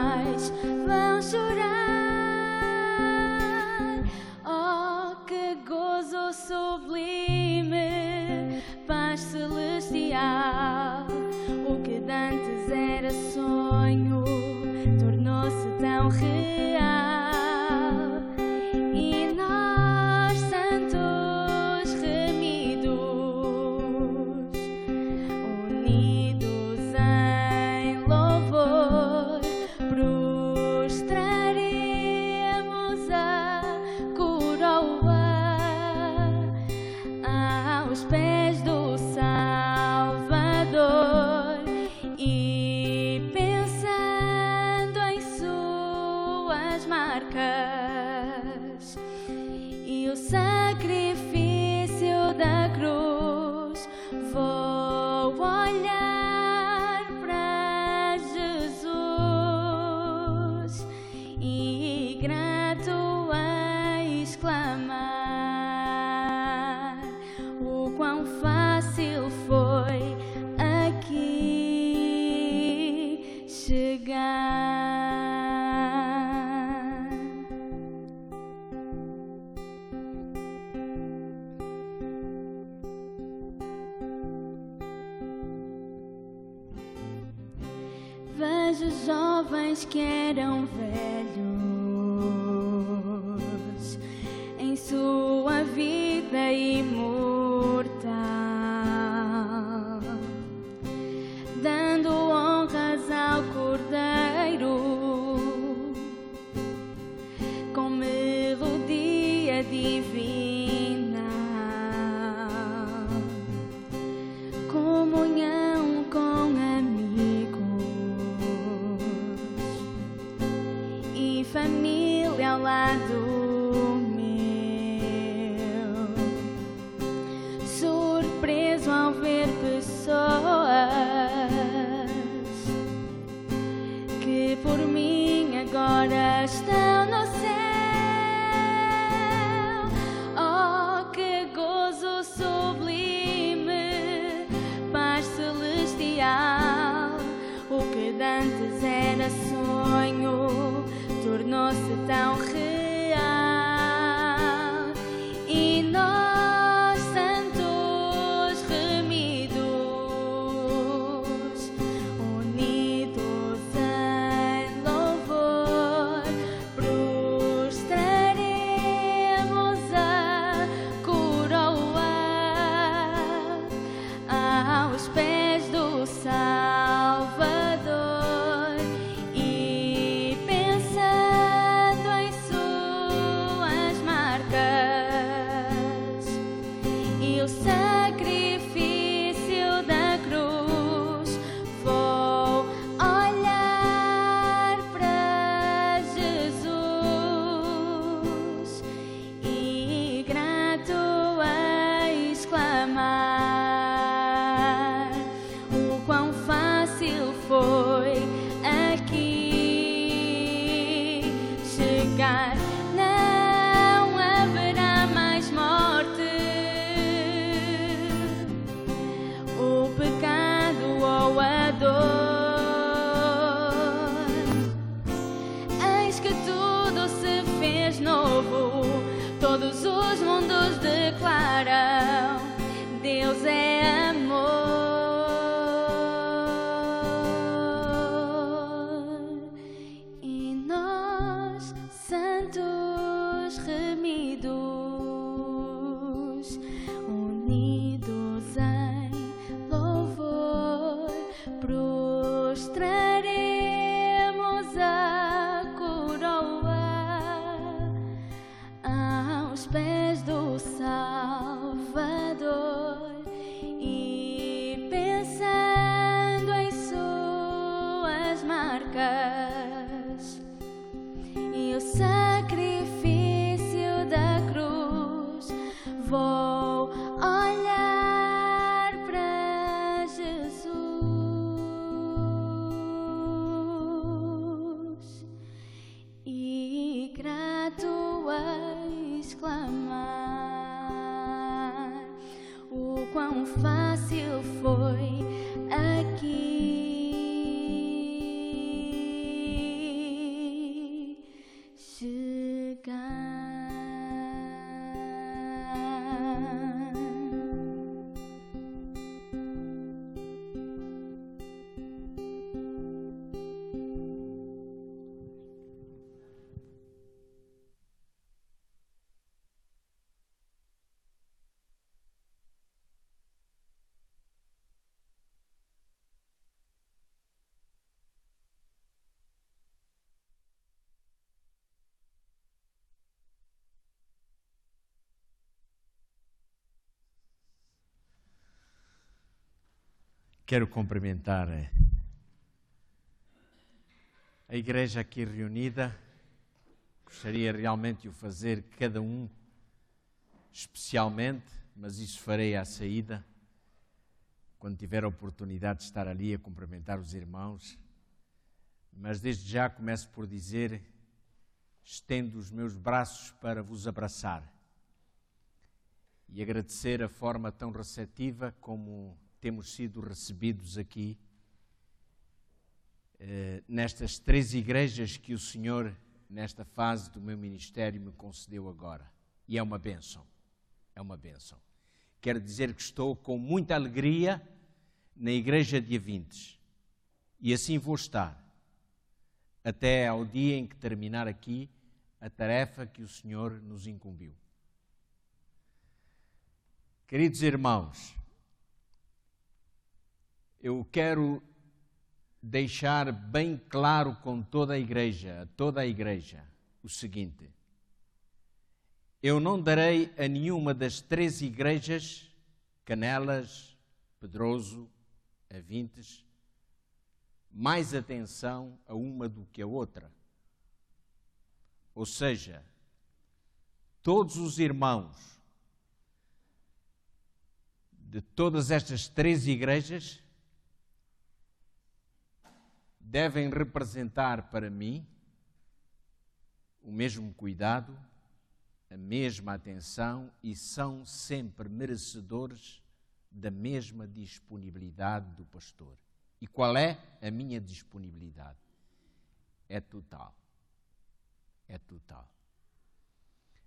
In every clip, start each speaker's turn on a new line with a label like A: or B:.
A: pais vão chorar. Oh, que gozo sublime, paz celestial. O que dantes era sonho tornou-se tão real. E nós, santos remidos, unidos em louvor, prostraremos a coroa aos pés do Salvador. E pensando em suas marcas e o sacrifício da cruz, vou olhar para Jesus e grato exclamar o quão fácil foi aqui chegar. Vejo jovens que eram velhos em sua vida imortal, dando honras ao Cordeiro com melodia divina, comunhão com amigos e família ao lado meu, surpreso ao ver pessoas que por mim agora estão no céu. Oh, que gozo sublime, paz celestial. O que dantes era sonho tornou-se tão real. E nós, santos remidos, unidos em louvor, prostraremos a coroa aos pés do Salvador. E pensando em suas marcas e o sacrifício da cruz, vou olhar para Jesus e grato exclamar o quão fácil foi aqui chegar. Não haverá mais morte, o pecado ou a dor. Eis que tudo se fez novo, todos os mundos declaram: Deus é amor. E nós, santos remidos, unidos em louvor, prostraremos a coroa aos pés do Salvador. E pensando em suas marcas e o sacrifício da cruz, vou olhar para Jesus e grato exclamar o quão fácil foi aqui
B: Quero cumprimentar a igreja aqui reunida. Gostaria realmente de o fazer cada um especialmente, mas isso farei à saída, quando tiver a oportunidade de estar ali a cumprimentar os irmãos. Mas desde já começo por dizer, estendo os meus braços para vos abraçar e agradecer a forma tão receptiva como temos sido recebidos aqui, nestas 3 igrejas que o Senhor, nesta fase do meu ministério, me concedeu agora. E é uma bênção, é uma bênção. Quero dizer que estou com muita alegria na igreja de Avintes, e assim vou estar, até ao dia em que terminar aqui a tarefa que o Senhor nos incumbiu. Queridos irmãos, eu quero deixar bem claro com toda a igreja, o seguinte: eu não darei a nenhuma das 3 igrejas, Canelas, Pedroso, Avintes, mais atenção a uma do que a outra. Ou seja, todos os irmãos de todas estas 3 igrejas devem representar para mim o mesmo cuidado, a mesma atenção, e são sempre merecedores da mesma disponibilidade do pastor. E qual é a minha disponibilidade? É total. É total.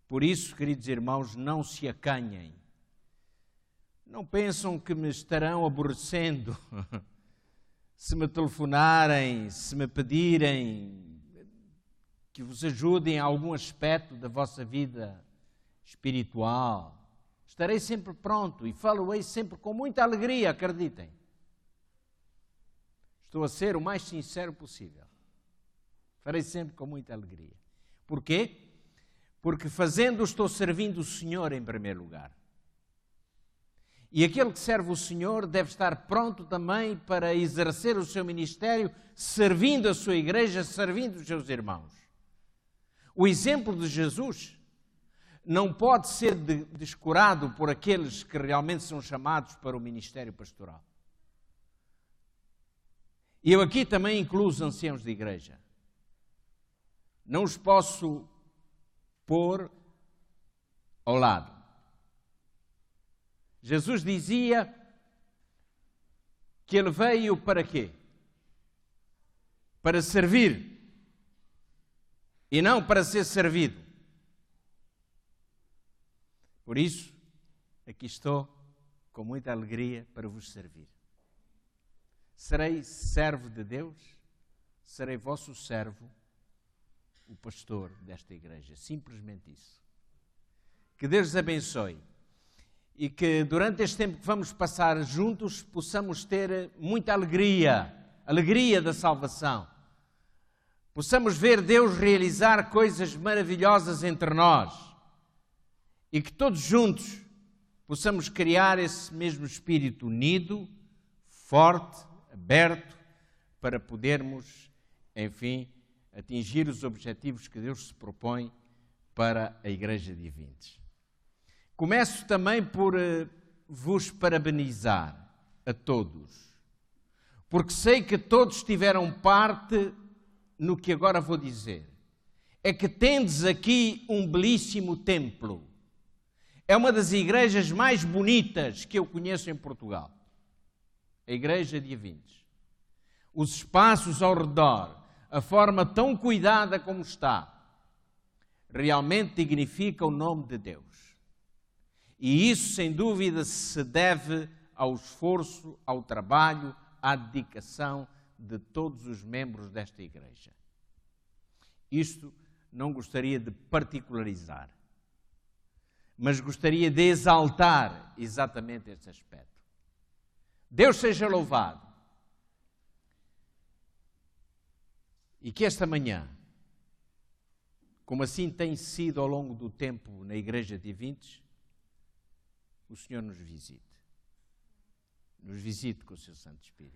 B: Por isso, queridos irmãos, não se acanhem. Não pensam que me estarão aborrecendo se me telefonarem, se me pedirem que vos ajudem em algum aspecto da vossa vida espiritual. Estarei sempre pronto e falo-ei sempre com muita alegria, acreditem. Estou a ser o mais sincero possível. Farei sempre com muita alegria. Porquê? Porque fazendo estou servindo o Senhor em primeiro lugar. E aquele que serve o Senhor deve estar pronto também para exercer o seu ministério, servindo a sua igreja, servindo os seus irmãos. O exemplo de Jesus não pode ser descurado por aqueles que realmente são chamados para o ministério pastoral. E eu aqui também incluo os anciãos de igreja. Não os posso pôr ao lado. Jesus dizia que ele veio para quê? Para servir e não para ser servido. Por isso, aqui estou com muita alegria para vos servir. Serei servo de Deus, serei vosso servo, o pastor desta igreja. Simplesmente isso. Que Deus os abençoe. E que durante este tempo que vamos passar juntos possamos ter muita alegria da salvação. Possamos ver Deus realizar coisas maravilhosas entre nós e que todos juntos possamos criar esse mesmo espírito unido, forte, aberto, para podermos, enfim, atingir os objetivos que Deus se propõe para a Igreja de Avintes. Começo também por vos parabenizar a todos, porque sei que todos tiveram parte no que agora vou dizer. É que tendes aqui um belíssimo templo. É uma das igrejas mais bonitas que eu conheço em Portugal. A Igreja de Avintes. Os espaços ao redor, a forma tão cuidada como está, realmente dignifica o nome de Deus. E isso, sem dúvida, se deve ao esforço, ao trabalho, à dedicação de todos os membros desta igreja. Isto não gostaria de particularizar, mas gostaria de exaltar exatamente este aspecto. Deus seja louvado. E que esta manhã, como assim tem sido ao longo do tempo na Igreja de Avintes, o Senhor nos visite. nos visite com o seu Santo Espírito.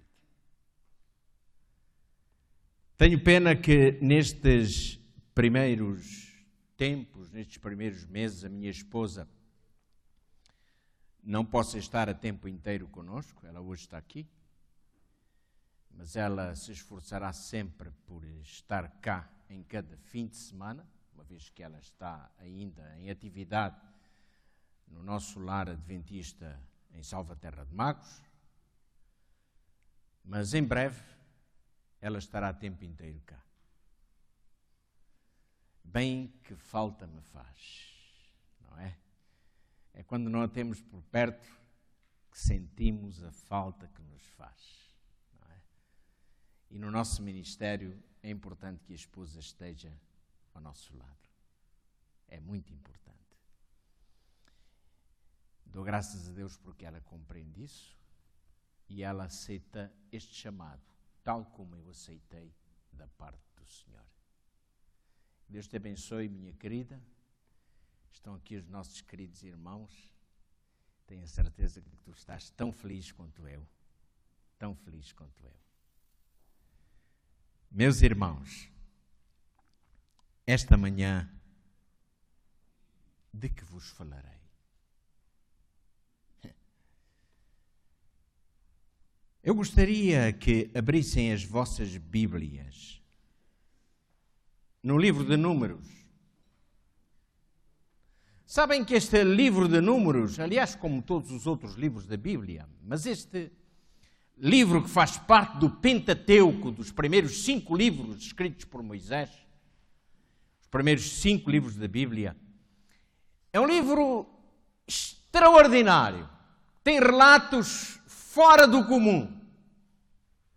B: Tenho pena que nestes primeiros tempos, nestes primeiros meses, a minha esposa não possa estar a tempo inteiro conosco. Ela hoje está aqui, mas ela se esforçará sempre por estar cá em cada fim de semana, uma vez que ela está ainda em atividade no nosso lar adventista em Salvaterra de Magos, mas em breve ela estará a tempo inteiro cá. Bem que falta me faz, não é? É quando não a temos por perto que sentimos a falta que nos faz, não é? E no nosso ministério é importante que a esposa esteja ao nosso lado. É muito importante. Dou graças a Deus porque ela compreende isso e ela aceita este chamado, tal como eu aceitei da parte do Senhor. Deus te abençoe, minha querida. Estão aqui os nossos queridos irmãos. Tenho a certeza que tu estás tão feliz quanto eu. Tão feliz quanto eu. Meus irmãos, esta manhã, de que vos falarei? Eu gostaria que abrissem as vossas Bíblias no livro de Números. Sabem que este livro de Números, aliás, como todos os outros livros da Bíblia, mas este livro que faz parte do Pentateuco, dos primeiros 5 livros escritos por Moisés, os primeiros 5 livros da Bíblia, é um livro extraordinário. Tem relatos fora do comum,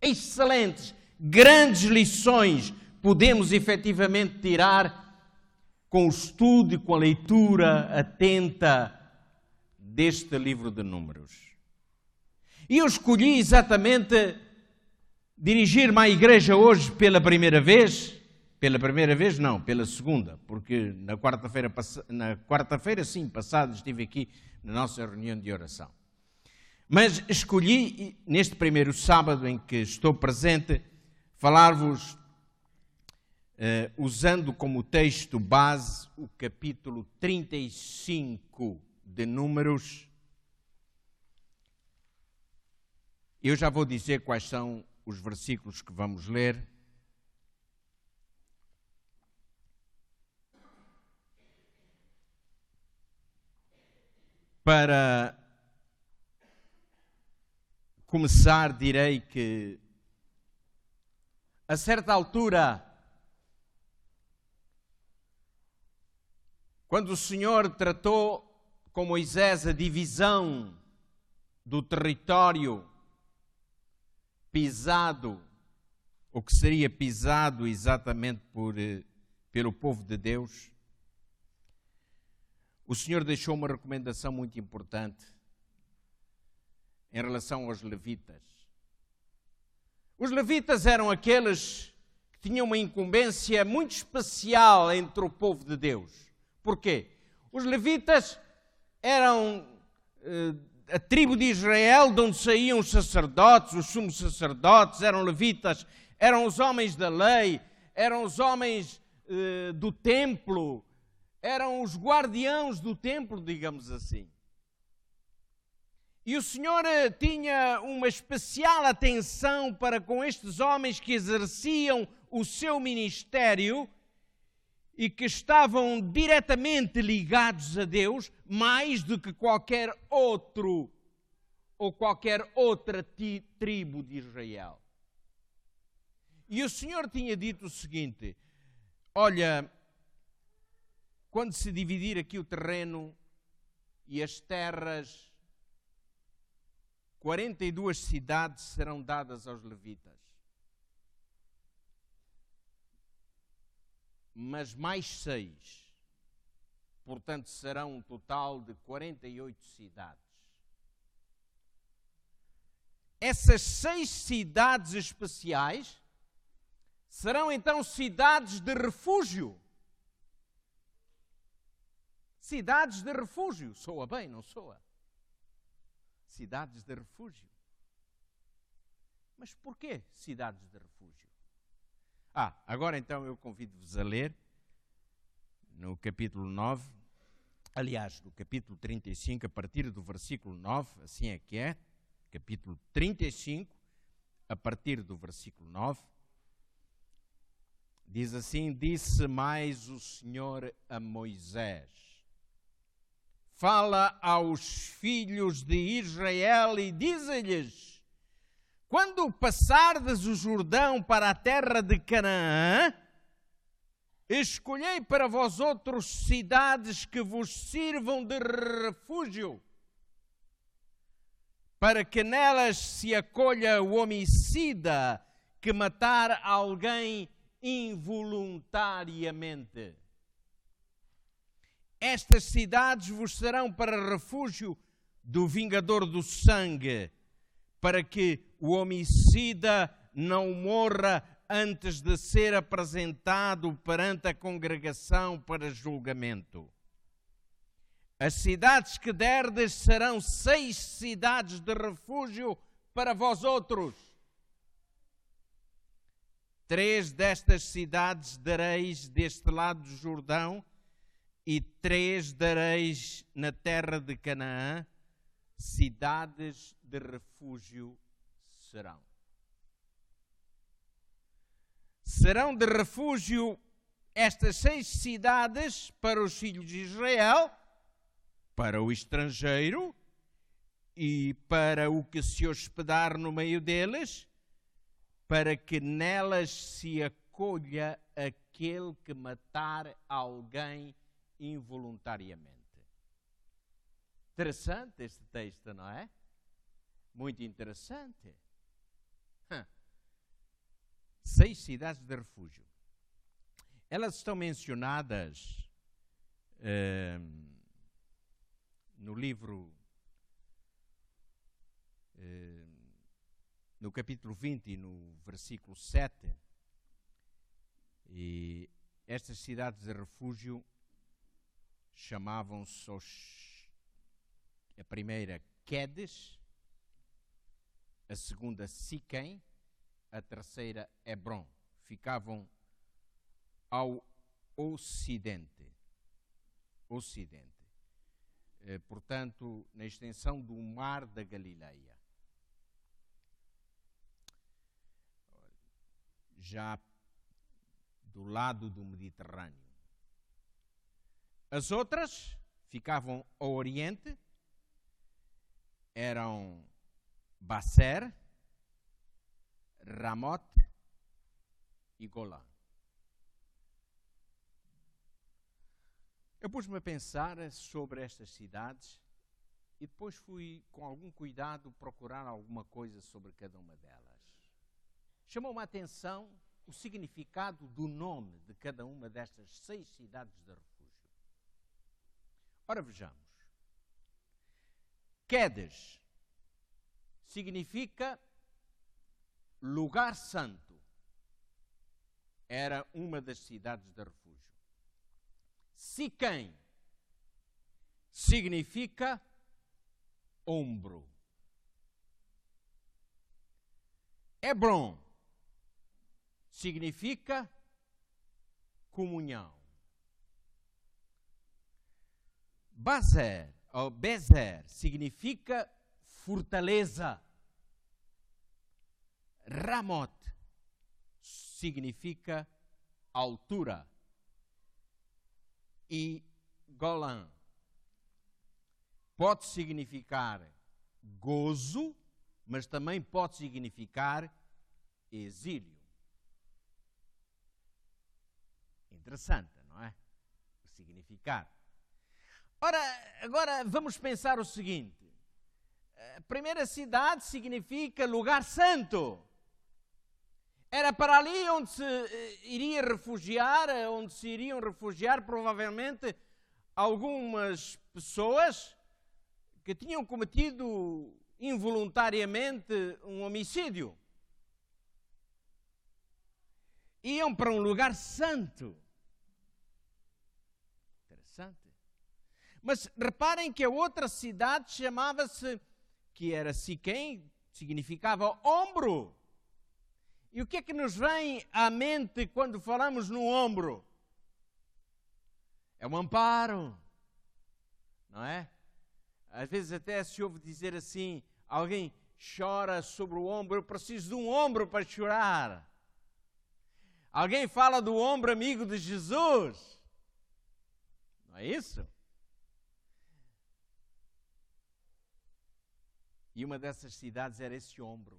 B: excelentes, grandes lições podemos efetivamente tirar com o estudo e com a leitura atenta deste livro de Números. E eu escolhi exatamente dirigir-me à igreja hoje pela segunda, porque na quarta-feira, sim, passada, estive aqui na nossa reunião de oração. Mas escolhi, neste primeiro sábado em que estou presente, falar-vos, usando como texto base o capítulo 35 de Números. Eu já vou dizer quais são os versículos que vamos ler. Para começar, direi que, a certa altura, quando o Senhor tratou com Moisés a divisão do território pisado, o que seria pisado exatamente pelo povo de Deus, o Senhor deixou uma recomendação muito importante em relação aos levitas. Os levitas eram aqueles que tinham uma incumbência muito especial entre o povo de Deus. Porquê? Os levitas eram a tribo de Israel, de onde saíam os sacerdotes, os sumos sacerdotes, eram levitas, eram os homens da lei, eram os homens do templo, eram os guardiãos do templo, digamos assim. E o Senhor tinha uma especial atenção para com estes homens que exerciam o seu ministério e que estavam diretamente ligados a Deus, mais do que qualquer outro ou qualquer outra tribo de Israel. E o Senhor tinha dito o seguinte: olha, quando se dividir aqui o terreno e as terras, 42 cidades serão dadas aos levitas. Mas mais 6. Portanto, serão um total de 48 cidades. Essas 6 cidades especiais serão então cidades de refúgio. Cidades de refúgio. Soa bem, não soa? Cidades de refúgio. Mas porquê cidades de refúgio? Agora então eu convido-vos a ler no capítulo 9, aliás, no capítulo 35, a partir do versículo 9, assim é que é, capítulo 35, a partir do versículo 9, diz assim: disse mais o Senhor a Moisés: fala aos filhos de Israel e dize-lhes: quando passardes o Jordão para a terra de Canaã, escolhei para vós outros cidades que vos sirvam de refúgio, para que nelas se acolha o homicida que matar alguém involuntariamente. Estas cidades vos serão para refúgio do vingador do sangue, para que o homicida não morra antes de ser apresentado perante a congregação para julgamento. As cidades que derdes serão 6 cidades de refúgio para vós outros. 3 destas cidades dareis deste lado do Jordão, e 3 dareis na terra de Canaã. Cidades de refúgio serão. Serão de refúgio estas 6 cidades para os filhos de Israel, para o estrangeiro e para o que se hospedar no meio deles, para que nelas se acolha aquele que matar alguém involuntariamente. Interessante este texto, não é? Muito interessante. 6 cidades de refúgio. Elas estão mencionadas no livro, no capítulo 20, no versículo 7. E estas cidades de refúgio chamavam-se a primeira Quedes, a segunda Siquém, a terceira Hebron. Ficavam ao ocidente. Portanto, na extensão do Mar da Galileia. Já do lado do Mediterrâneo. As outras ficavam ao oriente, eram Basser, Ramote e Golã. Eu pus-me a pensar sobre estas cidades e depois fui, com algum cuidado, procurar alguma coisa sobre cada uma delas. Chamou-me a atenção o significado do nome de cada uma destas 6 cidades de refúgio. Ora, vejamos. Quedes significa lugar santo. Era uma das cidades de refúgio. Siquém significa ombro. Hebron significa comunhão. Basser, ou Bezer, significa fortaleza. Ramote significa altura. E Golã pode significar gozo, mas também pode significar exílio. Interessante, não é? O significado. Ora, agora vamos pensar o seguinte. A primeira cidade significa lugar santo. Era para ali onde se iriam refugiar provavelmente algumas pessoas que tinham cometido involuntariamente um homicídio. Iam para um lugar santo. Interessante. Mas reparem que a outra cidade chamava-se, que era Siquém, significava ombro. E o que é que nos vem à mente quando falamos no ombro? É um amparo, não é? Às vezes até se ouve dizer assim, alguém chora sobre o ombro, eu preciso de um ombro para chorar. Alguém fala do ombro amigo de Jesus. Não é isso? E uma dessas cidades era esse ombro.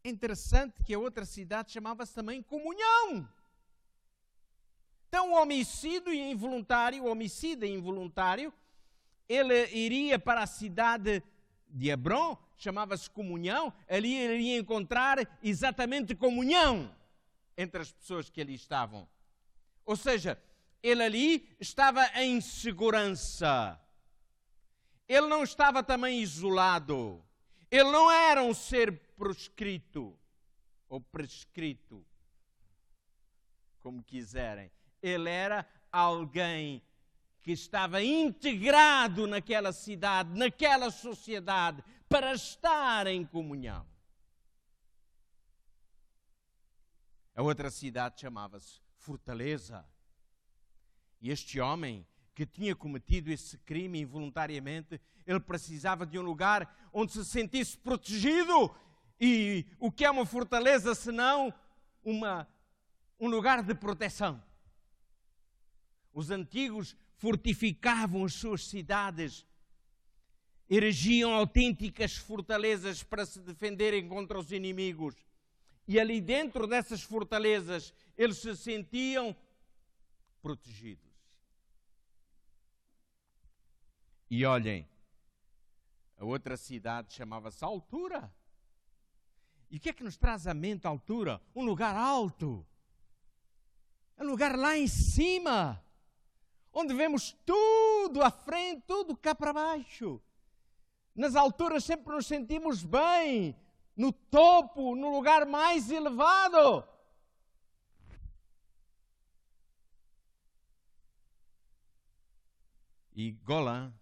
B: É interessante que a outra cidade chamava-se também Comunhão. Então o homicida involuntário, ele iria para a cidade de Hebrom, chamava-se Comunhão, ali ele iria encontrar exatamente comunhão entre as pessoas que ali estavam. Ou seja, ele ali estava em segurança. Ele não estava também isolado. Ele não era um ser proscrito ou prescrito, como quiserem. Ele era alguém que estava integrado naquela cidade, naquela sociedade, para estar em comunhão. A outra cidade chamava-se Fortaleza. E este homem que tinha cometido esse crime involuntariamente, ele precisava de um lugar onde se sentisse protegido. E o que é uma fortaleza senão um lugar de proteção? Os antigos fortificavam as suas cidades, erigiam autênticas fortalezas para se defenderem contra os inimigos. E ali dentro dessas fortalezas, eles se sentiam protegidos. E olhem, a outra cidade chamava-se Altura. E o que é que nos traz à mente a altura? Um lugar alto. Um lugar lá em cima, onde vemos tudo à frente, tudo cá para baixo. Nas alturas sempre nos sentimos bem, no topo, no lugar mais elevado. E Golã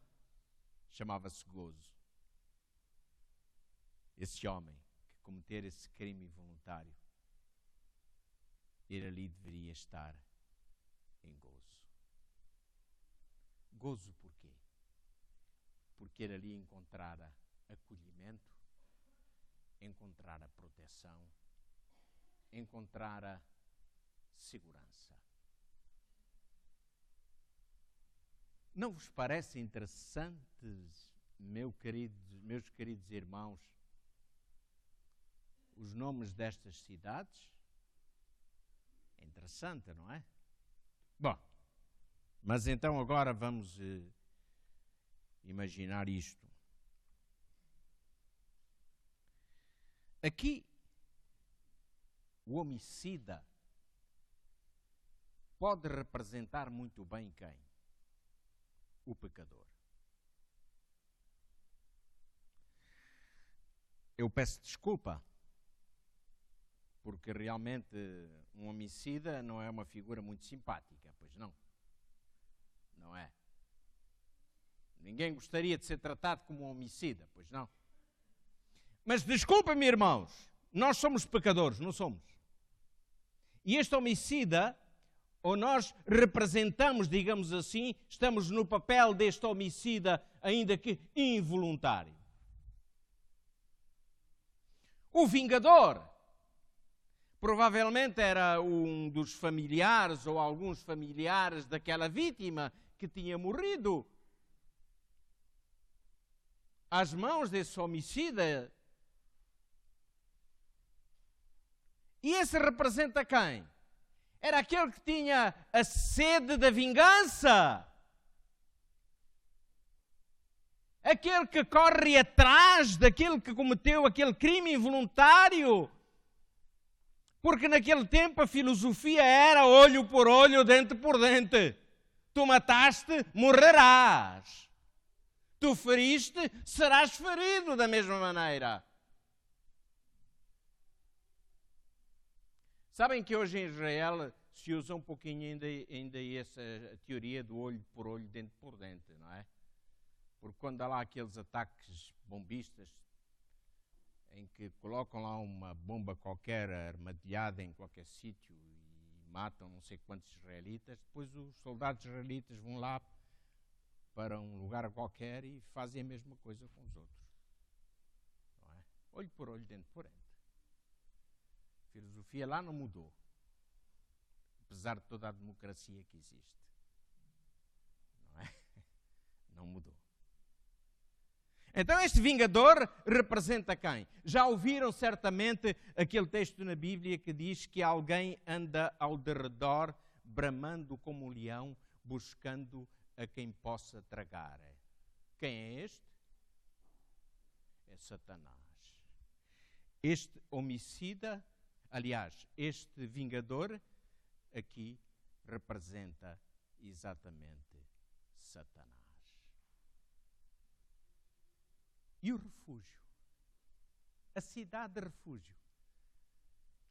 B: chamava-se Gozo. Esse homem que cometer esse crime involuntário, ele ali deveria estar em gozo. Gozo por quê? Porque ele ali encontrara acolhimento, encontrara proteção, encontrara segurança. Não vos parece interessantes, meus queridos irmãos, os nomes destas cidades? É interessante, não é? Bom, mas então agora vamos imaginar isto. Aqui, o homicida pode representar muito bem quem? O pecador. Eu peço desculpa, porque realmente um homicida não é uma figura muito simpática, pois não. Não é. Ninguém gostaria de ser tratado como um homicida, pois não. Mas desculpem-me, irmãos, nós somos pecadores, não somos? E este homicida, ou nós representamos, digamos assim, estamos no papel deste homicida, ainda que involuntário. O vingador provavelmente era um dos familiares ou alguns familiares daquela vítima que tinha morrido às mãos desse homicida. E esse representa quem? Era aquele que tinha a sede da vingança. Aquele que corre atrás daquele que cometeu aquele crime involuntário. Porque naquele tempo a filosofia era olho por olho, dente por dente. Tu mataste, morrerás. Tu feriste, serás ferido da mesma maneira. Sabem que hoje em Israel se usa um pouquinho ainda essa teoria do olho por olho, dente por dente, não é? Porque quando há lá aqueles ataques bombistas, em que colocam lá uma bomba qualquer armadilhada em qualquer sítio e matam não sei quantos israelitas, depois os soldados israelitas vão lá para um lugar qualquer e fazem a mesma coisa com os outros. Não é? Olho por olho, dente por dente. A filosofia lá não mudou, apesar de toda a democracia que existe. Não é? Não mudou. Então este vingador representa quem? Já ouviram certamente aquele texto na Bíblia que diz que alguém anda ao derredor, bramando como um leão, buscando a quem possa tragar. Quem é este? É Satanás. Este homicida, aliás, este vingador aqui representa exatamente Satanás. E o refúgio? A cidade de refúgio,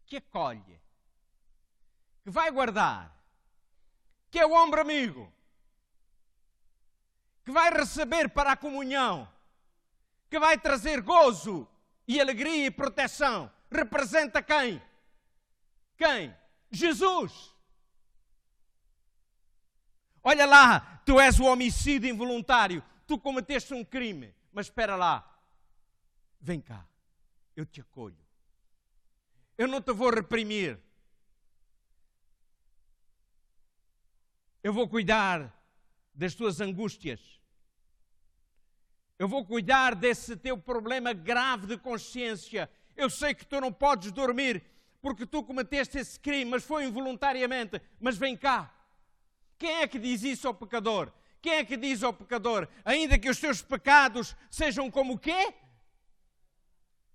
B: que acolhe, que vai guardar, que é o ombro amigo, que vai receber para a comunhão, que vai trazer gozo e alegria e proteção. Representa quem? Quem? Jesus. Olha lá, tu és o homicídio involuntário, tu cometeste um crime, mas espera lá, vem cá, eu te acolho. Eu não te vou reprimir. Eu vou cuidar das tuas angústias. Eu vou cuidar desse teu problema grave de consciência. Eu sei que tu não podes dormir porque tu cometeste esse crime, mas foi involuntariamente. Mas vem cá. Quem é que diz isso ao pecador? Quem é que diz ao pecador, ainda que os teus pecados sejam como o quê?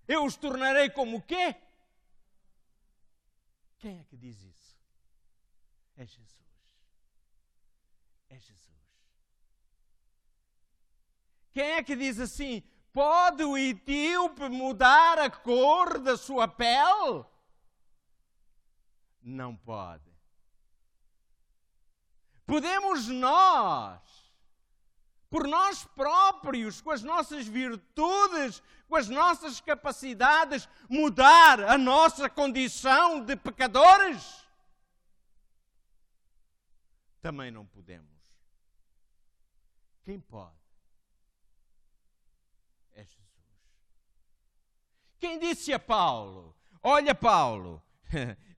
B: Eu os tornarei como o quê? Quem é que diz isso? É Jesus. É Jesus. Quem é que diz assim, pode o etíope mudar a cor da sua pele? Não pode. Podemos nós, por nós próprios, com as nossas virtudes, com as nossas capacidades, mudar a nossa condição de pecadores? Também não podemos. Quem pode? É Jesus. Quem disse a Paulo, olha Paulo,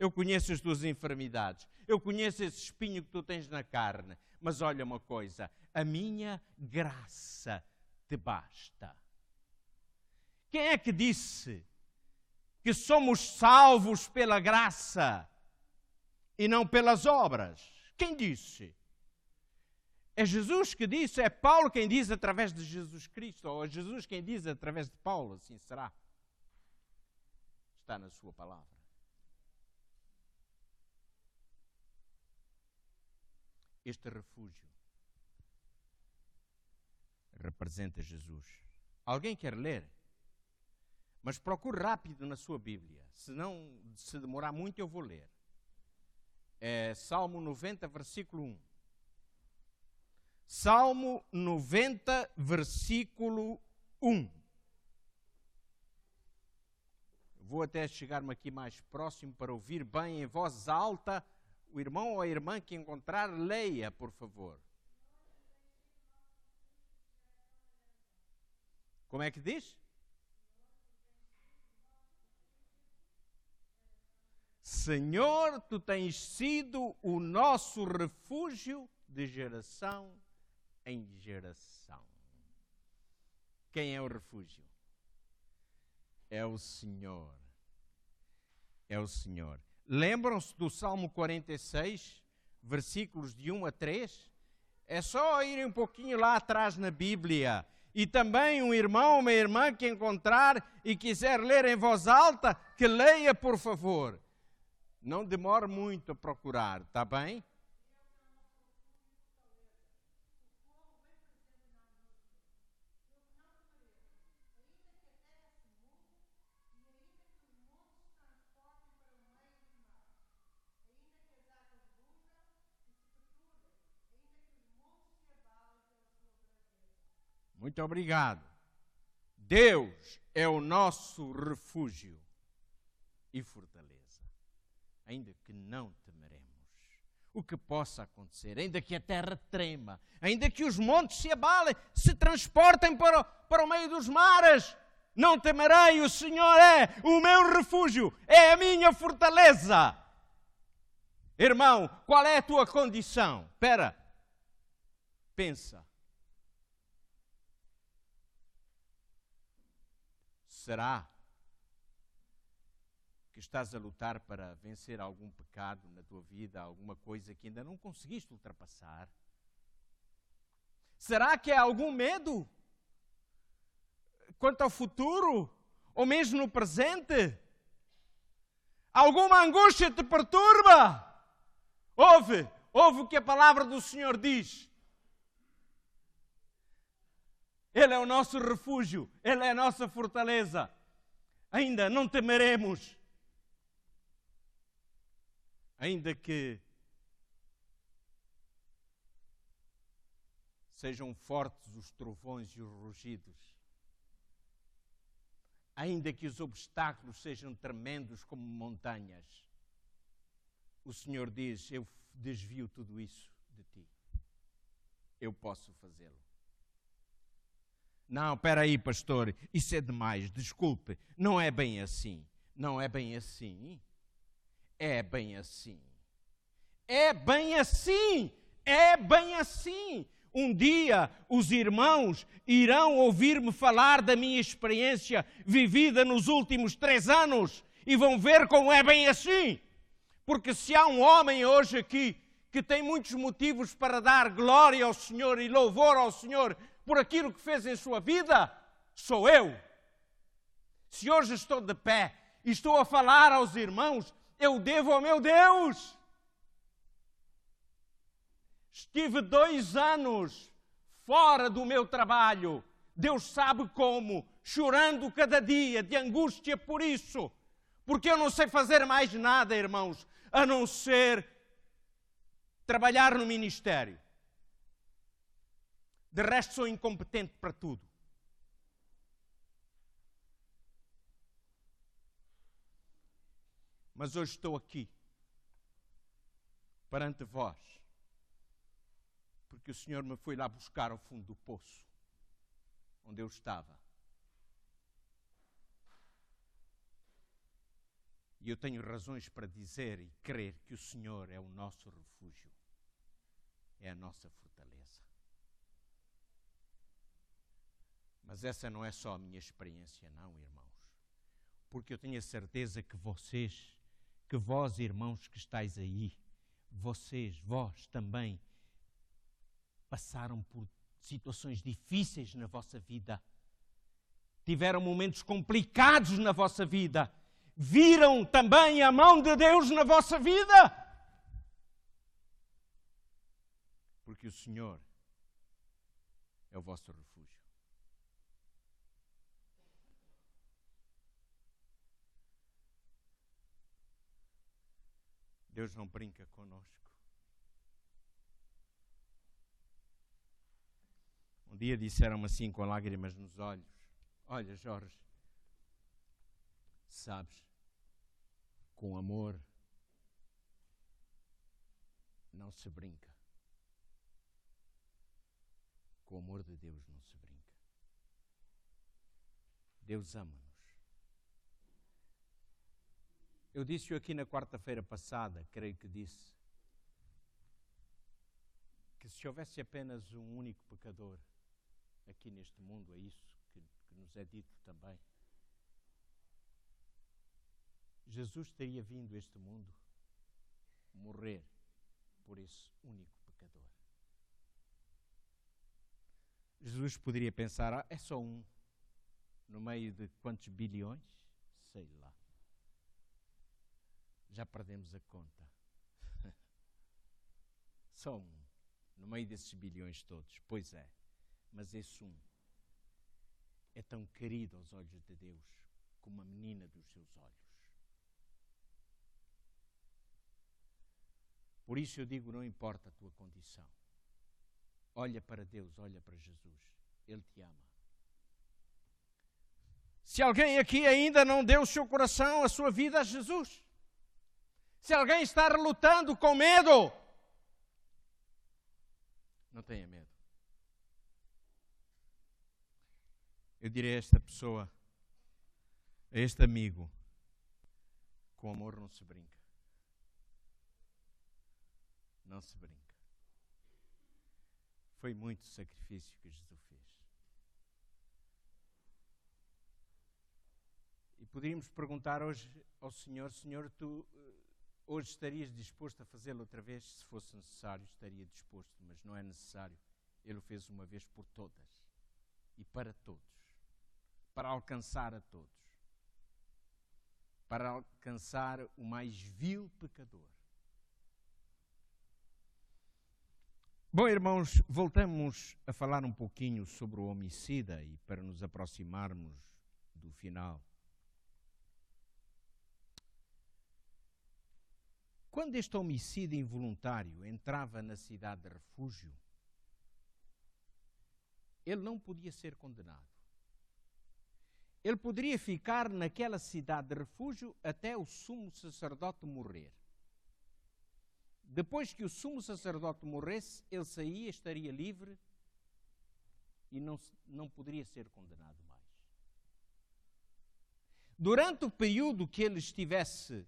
B: eu conheço as tuas enfermidades, eu conheço esse espinho que tu tens na carne, mas olha uma coisa, a minha graça te basta. Quem é que disse que somos salvos pela graça e não pelas obras? Quem disse? É Jesus que disse, é Paulo quem diz através de Jesus Cristo, ou é Jesus quem diz através de Paulo, assim será. Está na sua palavra. Este refúgio representa Jesus. Alguém quer ler? Mas procure rápido na sua Bíblia. Se demorar muito, eu vou ler. É Salmo 90, versículo 1. Salmo 90, versículo 1. Vou até chegar-me aqui mais próximo para ouvir bem em voz alta. O irmão ou a irmã que encontrar, leia, por favor. Como é que diz? Senhor, tu tens sido o nosso refúgio de geração em geração. Quem é o refúgio? É o Senhor. É o Senhor. Lembram-se do Salmo 46, versículos de 1 a 3? É só irem um pouquinho lá atrás na Bíblia. E também um irmão, uma irmã que encontrar e quiser ler em voz alta, que leia, por favor. Não demore muito a procurar, está bem? Muito obrigado. Deus é o nosso refúgio e fortaleza. Ainda que não temeremos o que possa acontecer, ainda que a terra trema, ainda que os montes se abalem, se transportem para o meio dos mares, não temerei, o Senhor é o meu refúgio, é a minha fortaleza. Irmão, qual é a tua condição? Espera, pensa. Será que estás a lutar para vencer algum pecado na tua vida, alguma coisa que ainda não conseguiste ultrapassar? Será que há algum medo quanto ao futuro, ou mesmo no presente? Alguma angústia te perturba? Ouve o que a palavra do Senhor diz. Ele é o nosso refúgio, Ele é a nossa fortaleza. Ainda não temeremos. Ainda que sejam fortes os trovões e os rugidos, ainda que os obstáculos sejam tremendos como montanhas, o Senhor diz: eu desvio tudo isso de ti. Eu posso fazê-lo. Não, espera aí, pastor, isso é demais, desculpe, não é bem assim. Não é bem assim. É bem assim. É bem assim. É bem assim. Um dia os irmãos irão ouvir-me falar da minha experiência vivida nos últimos 3 anos e vão ver como é bem assim. Porque se há um homem hoje aqui que tem muitos motivos para dar glória ao Senhor e louvor ao Senhor por aquilo que fez em sua vida, sou eu. Se hoje estou de pé e estou a falar aos irmãos, eu devo ao meu Deus. Estive 2 anos fora do meu trabalho, Deus sabe como, chorando cada dia de angústia por isso, porque eu não sei fazer mais nada, irmãos, a não ser trabalhar no ministério. De resto, sou incompetente para tudo. Mas hoje estou aqui, perante vós, porque o Senhor me foi lá buscar ao fundo do poço, onde eu estava. E eu tenho razões para dizer e crer que o Senhor é o nosso refúgio, é a nossa fortaleza. Mas essa não é só a minha experiência, não, irmãos. Porque eu tenho a certeza que vós, irmãos que estáis aí, vós também passaram por situações difíceis na vossa vida. Tiveram momentos complicados na vossa vida. Viram também a mão de Deus na vossa vida. Porque o Senhor é o vosso refúgio. Deus não brinca conosco. Um dia disseram-me assim com lágrimas nos olhos: olha, Jorge, sabes, com amor não se brinca. Com o amor de Deus não se brinca. Deus ama-nos. Eu disse-o aqui na quarta-feira passada, creio que disse, que se houvesse apenas um único pecador aqui neste mundo, é isso que nos é dito também, Jesus teria vindo a este mundo morrer por esse único pecador. Jesus poderia pensar, é só um, no meio de quantos bilhões? Sei lá. Já perdemos a conta. Só um, no meio desses bilhões todos. Pois é, mas esse um é tão querido aos olhos de Deus como a menina dos seus olhos. Por isso eu digo, não importa a tua condição. Olha para Deus, olha para Jesus. Ele te ama. Se alguém aqui ainda não deu o seu coração, a sua vida a Jesus, se alguém está relutando com medo, não tenha medo. Eu direi a esta pessoa, a este amigo, com amor não se brinca. Não se brinca. Foi muito sacrifício que Jesus fez. E poderíamos perguntar hoje ao Senhor, Senhor, tu hoje estarias disposto a fazê-lo outra vez? Se fosse necessário, estaria disposto, mas não é necessário. Ele o fez uma vez por todas e para todos, para alcançar a todos, para alcançar o mais vil pecador. Bom, irmãos, voltamos a falar um pouquinho sobre o homicida e para nos aproximarmos do final. Quando este homicida involuntário entrava na cidade de refúgio, ele não podia ser condenado. Ele poderia ficar naquela cidade de refúgio até o sumo sacerdote morrer. Depois que o sumo sacerdote morresse, ele saía, estaria livre e não poderia ser condenado mais. Durante o período que ele estivesse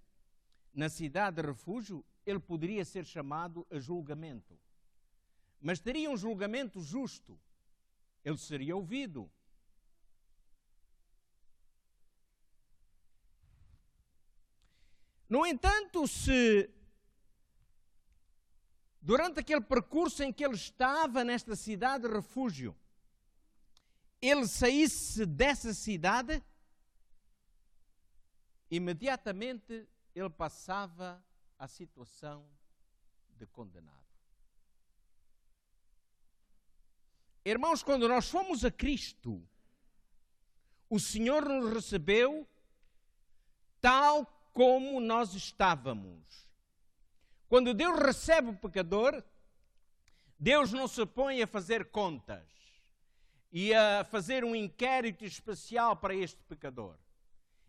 B: na cidade de refúgio, ele poderia ser chamado a julgamento. Mas teria um julgamento justo. Ele seria ouvido. No entanto, se durante aquele percurso em que ele estava nesta cidade de refúgio, ele saísse dessa cidade, imediatamente ele passava à situação de condenado. Irmãos, quando nós fomos a Cristo, o Senhor nos recebeu tal como nós estávamos. Quando Deus recebe o pecador, Deus não se põe a fazer contas e a fazer um inquérito especial para este pecador.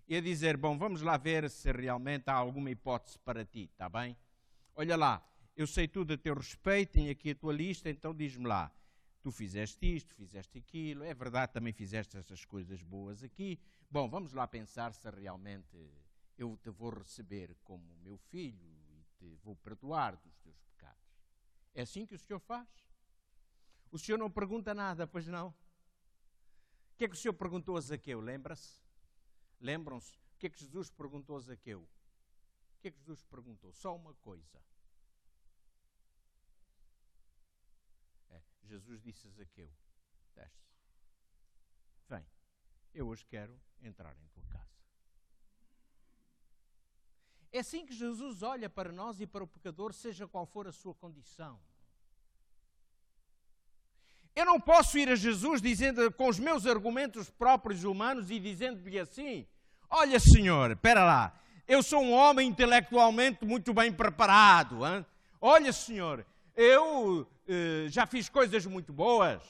B: E a dizer, bom, vamos lá ver se realmente há alguma hipótese para ti, está bem? Olha lá, eu sei tudo a teu respeito, tenho aqui a tua lista, então diz-me lá, tu fizeste isto, fizeste aquilo, é verdade, também fizeste estas coisas boas aqui. Bom, vamos lá pensar se realmente eu te vou receber como meu filho e te vou perdoar dos teus pecados. É assim que o Senhor faz? O Senhor não pergunta nada, pois não? O que é que o Senhor perguntou a Zaqueu, lembra-se? Lembram-se? O que é que Jesus perguntou a Zaqueu? O que é que Jesus perguntou? Só uma coisa. Jesus disse a Zaqueu, desce. Vem, eu hoje quero entrar em tua casa. É assim que Jesus olha para nós e para o pecador, seja qual for a sua condição. Eu não posso ir a Jesus dizendo, com os meus argumentos próprios humanos e dizendo-lhe assim, olha Senhor, espera lá, eu sou um homem intelectualmente muito bem preparado. Hein? Olha Senhor, eu já fiz coisas muito boas.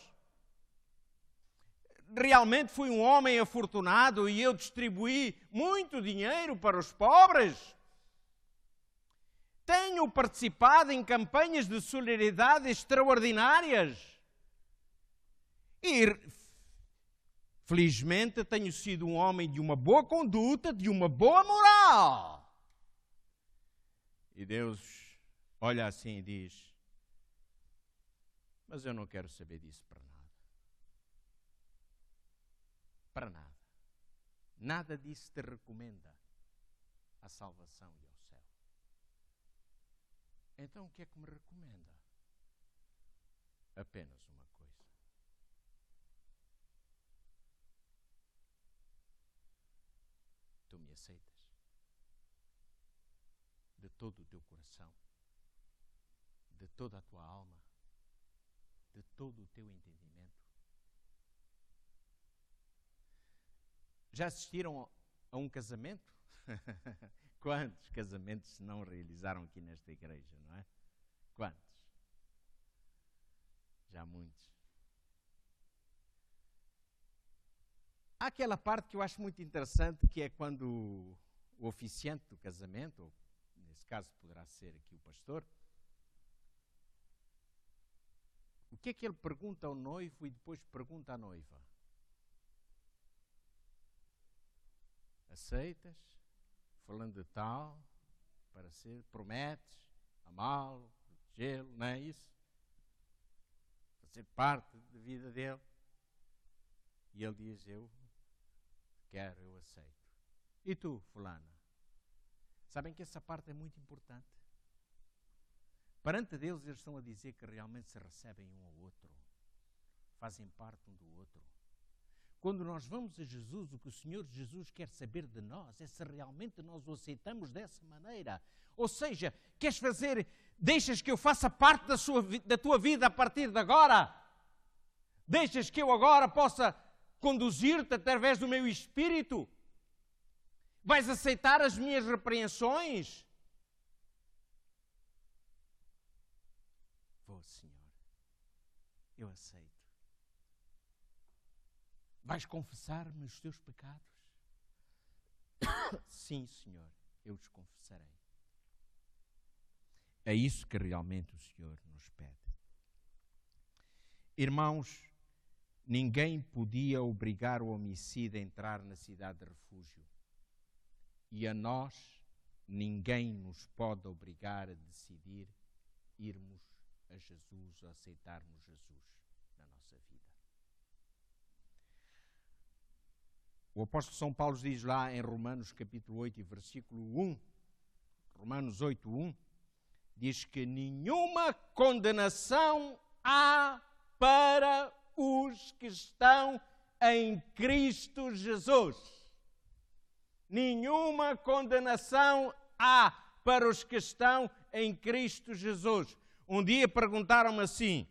B: Realmente fui um homem afortunado e eu distribuí muito dinheiro para os pobres. Tenho participado em campanhas de solidariedade extraordinárias. E, felizmente, tenho sido um homem de uma boa conduta, de uma boa moral. E Deus olha assim e diz, mas eu não quero saber disso para nada. Para nada. Nada disso te recomenda a salvação e ao céu. Então o que é que me recomenda? Apenas uma coisa. Tu me aceitas de todo o teu coração, de toda a tua alma, de todo o teu entendimento. Já assistiram a um casamento? Quantos casamentos se não realizaram aqui nesta igreja, não é? Quantos? Já muitos. Há aquela parte que eu acho muito interessante, que é quando o oficiante do casamento, ou nesse caso poderá ser aqui o pastor, o que é que ele pergunta ao noivo e depois pergunta à noiva? Aceitas? Falando de tal, para ser, prometes, amá-lo, protegê-lo, não é isso? Fazer parte da vida dele. E ele diz, eu quero, eu aceito. E tu, fulana? Sabem que essa parte é muito importante. Perante Deus eles estão a dizer que realmente se recebem um ao outro. Fazem parte um do outro. Quando nós vamos a Jesus, o que o Senhor Jesus quer saber de nós é se realmente nós o aceitamos dessa maneira. Ou seja, queres fazer, deixas que eu faça parte da tua vida a partir de agora? Deixas que eu agora possa conduzir-te através do meu espírito? Vais aceitar as minhas repreensões? Vou, Senhor. Eu aceito. Vais confessar-me os teus pecados? Sim, Senhor, eu os confessarei. É isso que realmente o Senhor nos pede. Irmãos, ninguém podia obrigar o homicida a entrar na cidade de refúgio. E a nós, ninguém nos pode obrigar a decidir irmos a Jesus, a aceitarmos Jesus na nossa vida. O apóstolo São Paulo diz lá em Romanos capítulo 8 e versículo 1, Romanos 8, 1, diz que nenhuma condenação há para os que estão em Cristo Jesus. Nenhuma condenação há para os que estão em Cristo Jesus. Um dia perguntaram-me assim,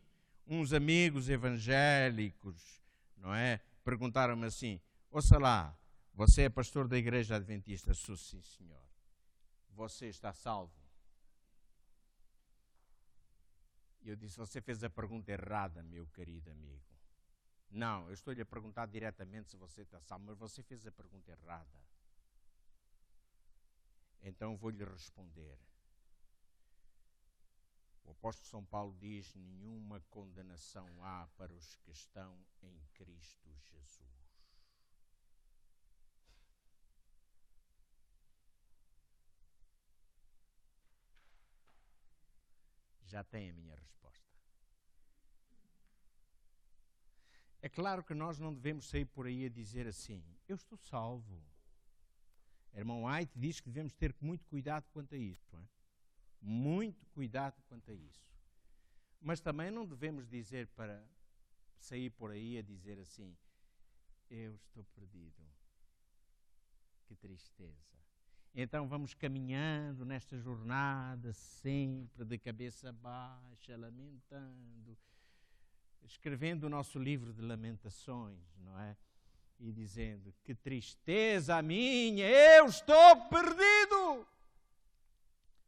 B: uns amigos evangélicos, não é? Perguntaram-me assim, ouça lá, você é pastor da Igreja Adventista? Sou, sim, senhor. Você está salvo? E eu disse, você fez a pergunta errada, meu querido amigo. Não, eu estou-lhe a perguntar diretamente se você está salvo, mas você fez a pergunta errada. Então vou-lhe responder. O apóstolo São Paulo diz, nenhuma condenação há para os que estão em Cristo Jesus. Já tem a minha resposta. É claro que nós não devemos sair por aí a dizer assim, eu estou salvo. Irmão White diz que devemos ter muito cuidado quanto a isso. Não é? Muito cuidado quanto a isso. Mas também não devemos dizer para sair por aí a dizer assim, eu estou perdido. Que tristeza. Então vamos caminhando nesta jornada sempre de cabeça baixa, lamentando, escrevendo o nosso livro de lamentações, não é? E dizendo, que tristeza a minha, eu estou perdido.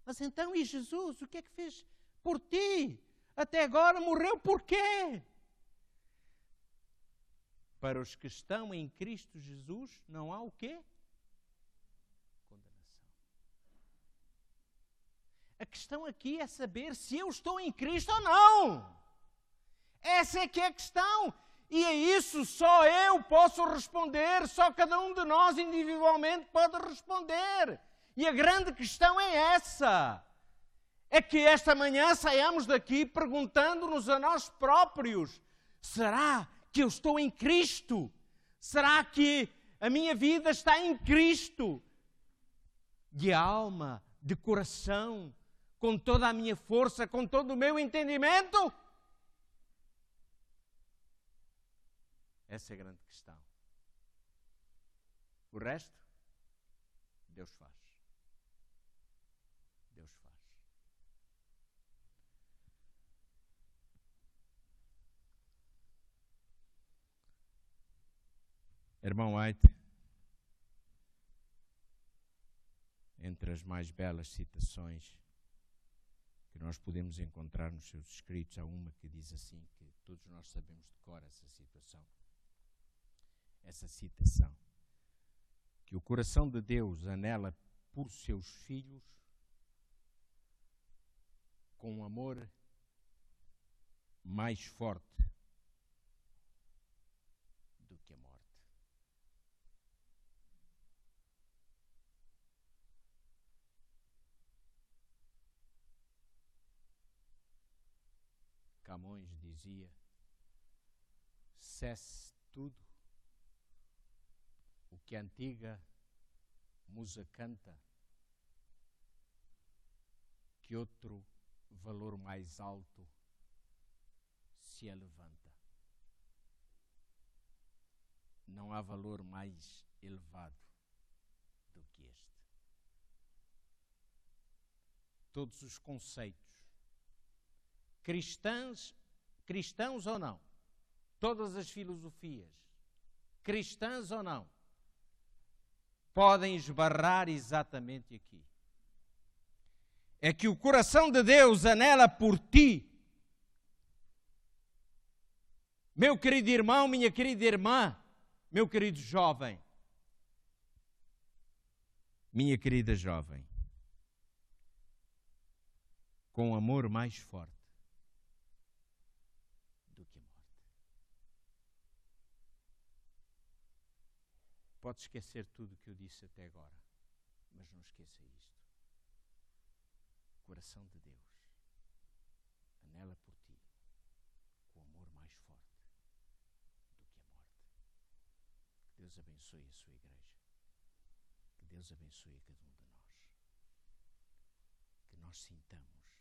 B: Mas então, e Jesus, o que é que fez por ti? Até agora morreu por quê? Para os que estão em Cristo Jesus, não há o quê? Condenação. A questão aqui é saber se eu estou em Cristo ou não. Essa é que é a questão. E a isso só eu posso responder, só cada um de nós individualmente pode responder. E a grande questão é essa. É que esta manhã saiamos daqui perguntando-nos a nós próprios, será que eu estou em Cristo? Será que a minha vida está em Cristo? De alma, de coração, com toda a minha força, com todo o meu entendimento? Essa é a grande questão. O resto, Deus faz. Deus faz. Irmão White, entre as mais belas citações que nós podemos encontrar nos seus escritos, há uma que diz assim, que todos nós sabemos de cor essa situação. essa citação, que o coração de Deus anela por seus filhos com um amor mais forte do que a morte. Camões dizia: cesse tudo o que a antiga musa canta, que outro valor mais alto se levanta. Não há valor mais elevado do que este. Todos os conceitos, cristãos ou não, todas as filosofias, cristãs ou não, podem esbarrar exatamente aqui. É que o coração de Deus anela por ti. Meu querido irmão, minha querida irmã, meu querido jovem, minha querida jovem, com amor mais forte do que a morte. Pode esquecer tudo o que eu disse até agora, mas não esqueça isto. O coração de Deus anela por ti com amor mais forte do que a morte. Que Deus abençoe a sua igreja. Que Deus abençoe a cada um de nós. Que nós sintamos